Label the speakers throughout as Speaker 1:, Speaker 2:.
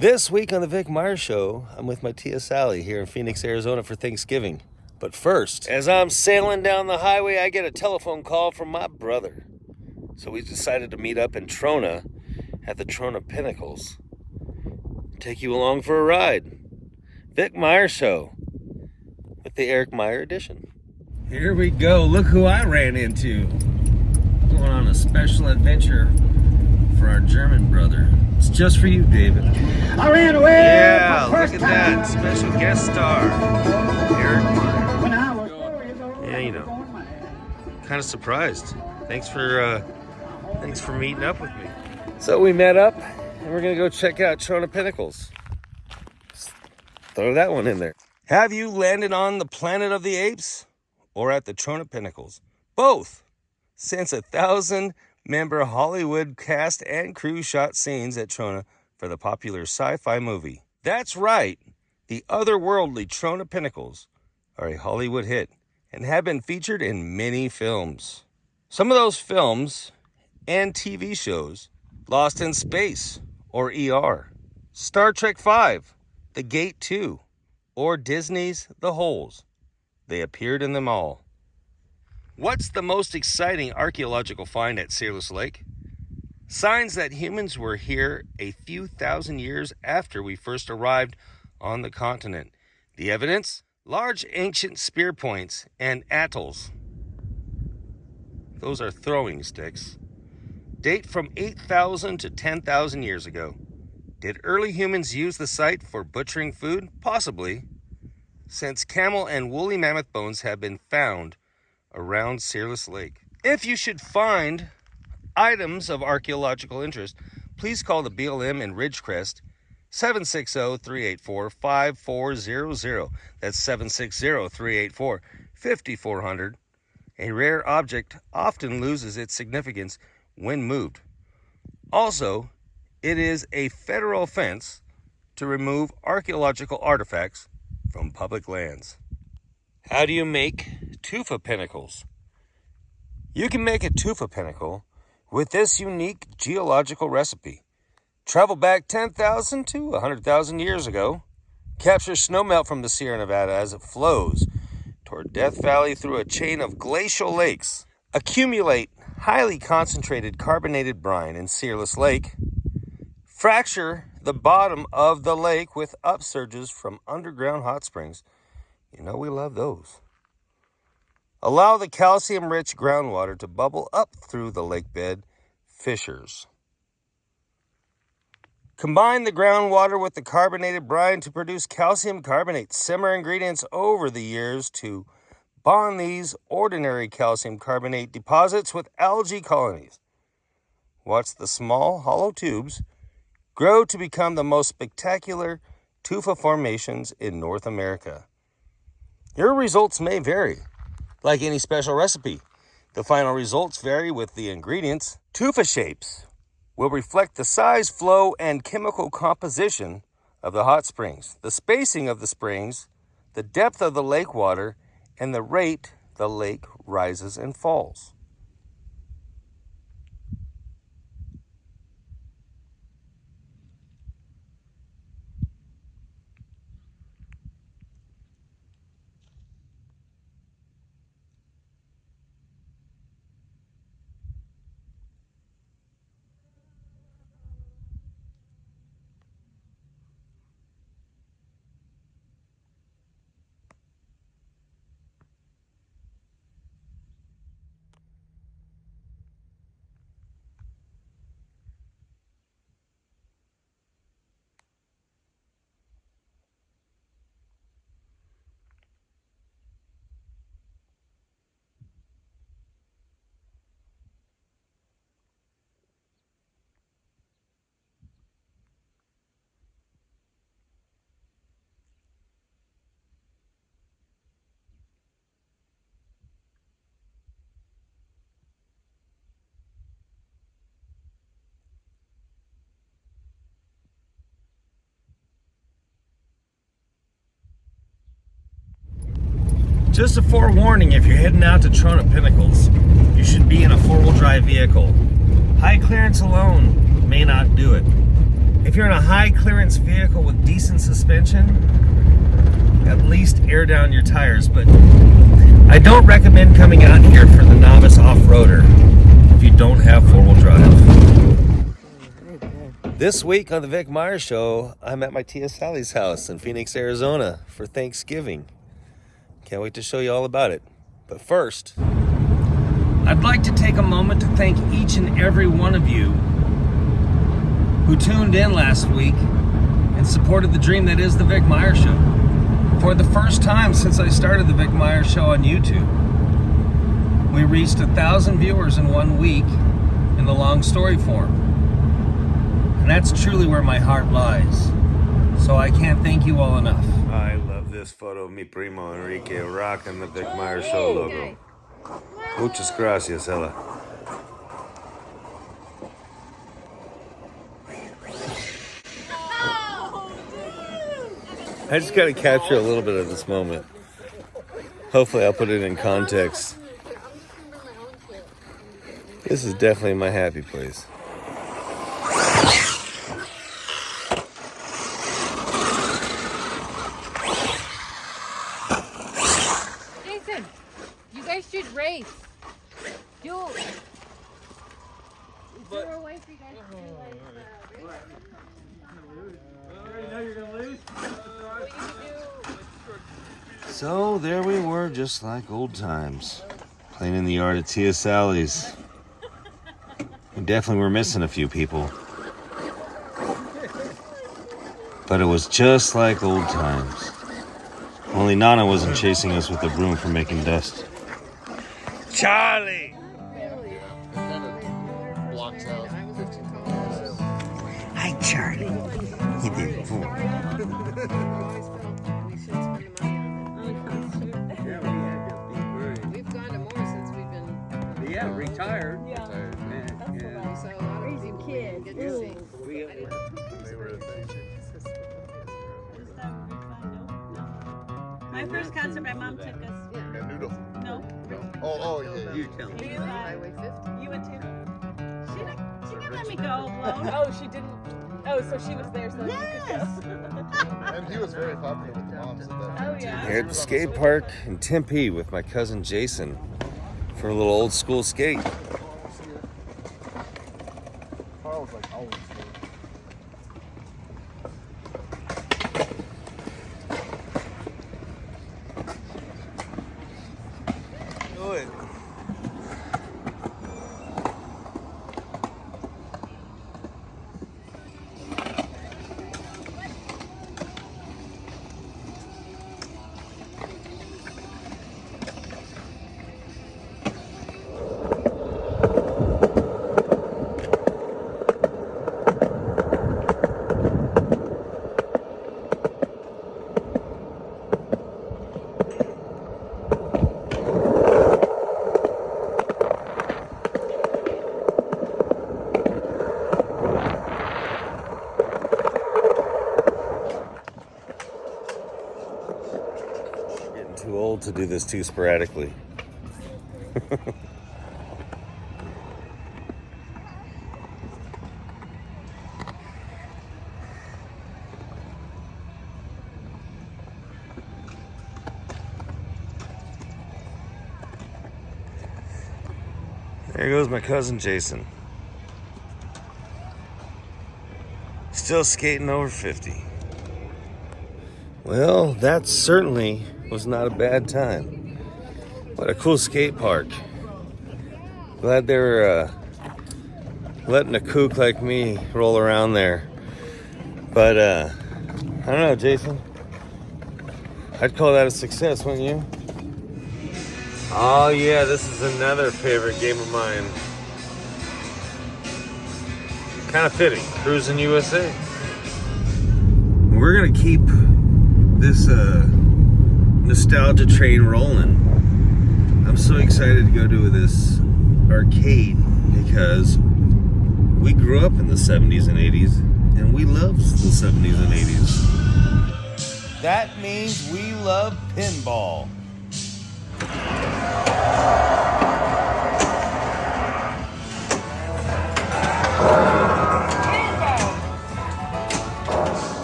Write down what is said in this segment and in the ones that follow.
Speaker 1: This week on the Vic Meyer Show, I'm with my Tia Sally here in Phoenix, Arizona for Thanksgiving. But first, as I'm sailing down the highway, I get a telephone call from my brother. So we decided to meet up in Trona at the Trona Pinnacles. Take you along for a ride. Vic Meyer Show with the Eric Meyer edition. Here we go. Look who I ran into. Going on a special adventure for our German brother. It's just for you, David.
Speaker 2: I ran away.
Speaker 1: Yeah, look at that. Special guest star, Eric Meyer. Yeah, you know. Kind of surprised. Thanks for meeting up with me. So we met up, and we're going to go check out Trona Pinnacles. Throw that one in there. Have you landed on the Planet of the Apes or at the Trona Pinnacles? Both. Since 1,000-member Hollywood cast and crew shot scenes at Trona for the popular sci-fi movie. That's right. The otherworldly Trona Pinnacles are a Hollywood hit and have been featured in many films. Some of those films and TV shows: Lost in Space, or ER, Star Trek V, The Gate 2, or Disney's The Holes. They appeared in them all. What's the most exciting archaeological find at Searles Lake? Signs that humans were here a few thousand years after we first arrived on the continent. The evidence? Large ancient spear points and atolls. Those are throwing sticks. Date from 8,000 to 10,000 years ago. Did early humans use the site for butchering food? Possibly, since camel and woolly mammoth bones have been found around Searles Lake. If you should find items of archaeological interest, please call the BLM in Ridgecrest 760-384-5400. That's 760-384-5400. A rare object often loses its significance when moved. Also, it is a federal offense to remove archaeological artifacts from public lands. How do you make tufa pinnacles? You can make a tufa pinnacle with this unique geological recipe. Travel back 10,000 to 100,000 years ago. Capture snowmelt from the Sierra Nevada as it flows toward Death Valley through a chain of glacial lakes. Accumulate highly concentrated carbonated brine in Searles Lake. Fracture the bottom of the lake with upsurges from underground hot springs. You know we love those. Allow the calcium-rich groundwater to bubble up through the lake bed fissures. Combine the groundwater with the carbonated brine to produce calcium carbonate. Simmer ingredients over the years to bond these ordinary calcium carbonate deposits with algae colonies. Watch the small, hollow tubes grow to become the most spectacular tufa formations in North America. Your results may vary. Like any special recipe, the final results vary with the ingredients. Tufa shapes will reflect the size, flow, and chemical composition of the hot springs, the spacing of the springs, the depth of the lake water, and the rate the lake rises and falls. Just a forewarning, if you're heading out to Trona Pinnacles, you should be in a four-wheel drive vehicle. High clearance alone may not do it. If you're in a high clearance vehicle with decent suspension, at least air down your tires. But I don't recommend coming out here for the novice off-roader if you don't have four-wheel drive. This week on the Vic Myers Show, I'm at my Tia Sally's house in Phoenix, Arizona for Thanksgiving. Can't wait to show you all about it. But first, I'd like to take a moment to thank each and every one of you who tuned in last week and supported the dream that is the Vic Myers Show. For the first time since I started the Vic Myers Show on YouTube, we reached 1,000 viewers in 1 week in the long story form. And that's truly where my heart lies. So I can't thank you all enough. I love this photo of mi primo Enrique rocking the Vic Myers Show logo. Muchas gracias, Ella. I just got to capture a little bit of this moment. Hopefully I'll put it in context. This is definitely my happy place.
Speaker 2: Jason, you guys should race. Do there a way for you guys to do like race?
Speaker 3: You know you're gonna lose.
Speaker 1: So there we were, just like old times, playing in the yard at Tia Sally's. We definitely were missing a few people, but it was just like old times. Only Nana wasn't chasing us with a broom for making dust. Charlie!
Speaker 4: Blocks out 15 minutes.
Speaker 1: Hi, Charlie. You did cool.
Speaker 2: We've gone to more since we've been
Speaker 3: Retired.
Speaker 2: so a lot of people kids get to see.
Speaker 4: They were at the
Speaker 5: My first concert, my mom took us.
Speaker 4: and Noodle.
Speaker 5: No,
Speaker 4: Oh, yeah.
Speaker 3: You tell me.
Speaker 2: Highway 50.
Speaker 5: you went too. She didn't let me go alone.
Speaker 6: Oh, she didn't. Oh, so she was there so
Speaker 5: Yes.
Speaker 6: you could go.
Speaker 4: And he was very popular with the moms at that
Speaker 6: Oh,
Speaker 4: time.
Speaker 6: yeah.
Speaker 1: Here at the skate park in Tempe with my cousin Jason for a little old school skate.
Speaker 4: Carl was like always there.
Speaker 1: Do it. Getting too old to do this too sporadically. There goes my cousin Jason. Still skating over 50. Well, that certainly was not a bad time. What a cool skate park. Glad they were letting a kook like me roll around there. But I don't know, Jason. I'd call that a success, wouldn't you? Oh yeah, this is another favorite game of mine. Kind of fitting, Cruising USA. We're gonna keep this nostalgia train rolling. I'm so excited to go to this arcade because we grew up in the 70s and 80s and we loved the 70s and 80s. That means we love pinball.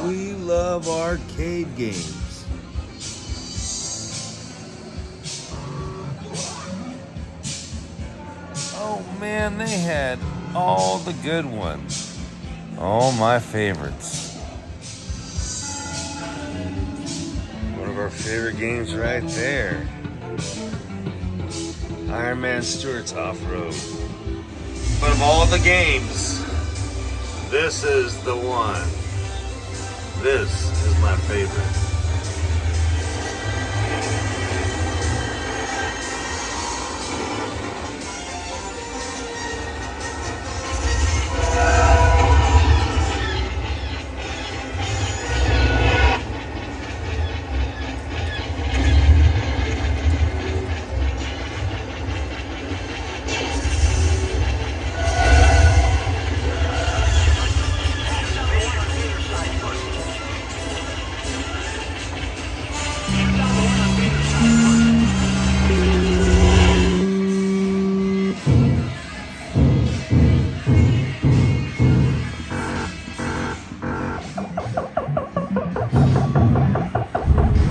Speaker 1: We love arcade games. Oh man, they had all the good ones. All my favorites. One of our favorite games right there. Iron Man Stewart's Off-Road. But of all the games, this is the one. This is my favorite.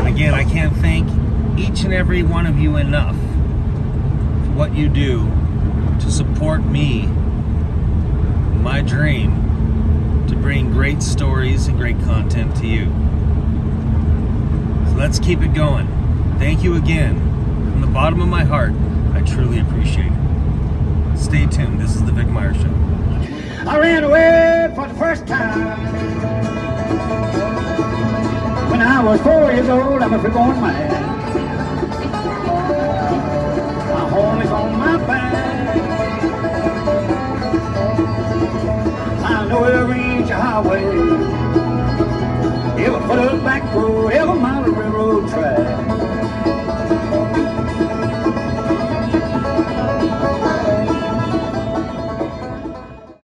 Speaker 1: Again, I can't thank each and every one of you enough for what you do to support me, my dream to bring great stories and great content to you. So let's keep it going. Thank you again. From the bottom of my heart, I truly appreciate it. Stay tuned. This is the Vic Meyer Show.
Speaker 7: I ran away for the first time when I was 4 years old. I'm a born man. My home is on my back. I know every inch of highway, every foot of back road, every mile of railroad track.